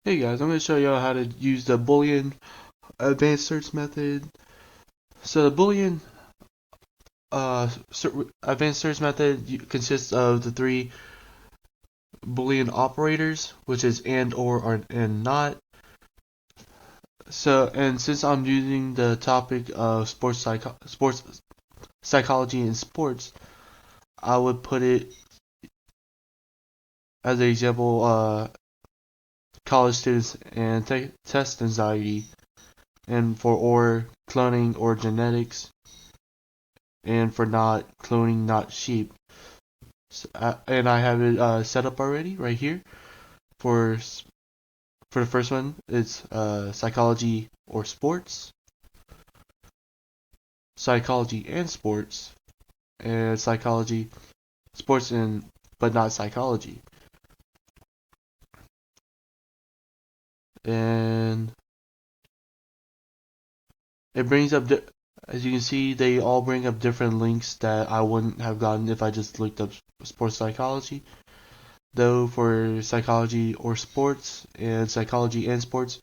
Hey guys, I'm going to show you how to use the Boolean advanced search method. So the Boolean advanced search method consists of the three Boolean operators, which is and, or, and not. So, and since I'm using the topic of sports psychology and sports, I would put it as an example, college students and test anxiety, and for or cloning or genetics, and for not cloning not sheep. And I have it set up already right here. For for the first one, it's psychology or sports, psychology and sports, and psychology, sports and but not psychology. And it brings up, as you can see, they all bring up different links that I wouldn't have gotten if I just looked up sports psychology. Though for psychology or sports and psychology and sports,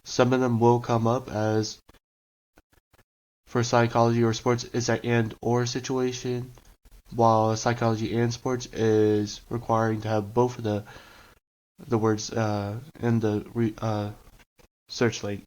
some of them will come up as for psychology or sports is an and or situation, while psychology and sports is requiring to have both of the words in the search link.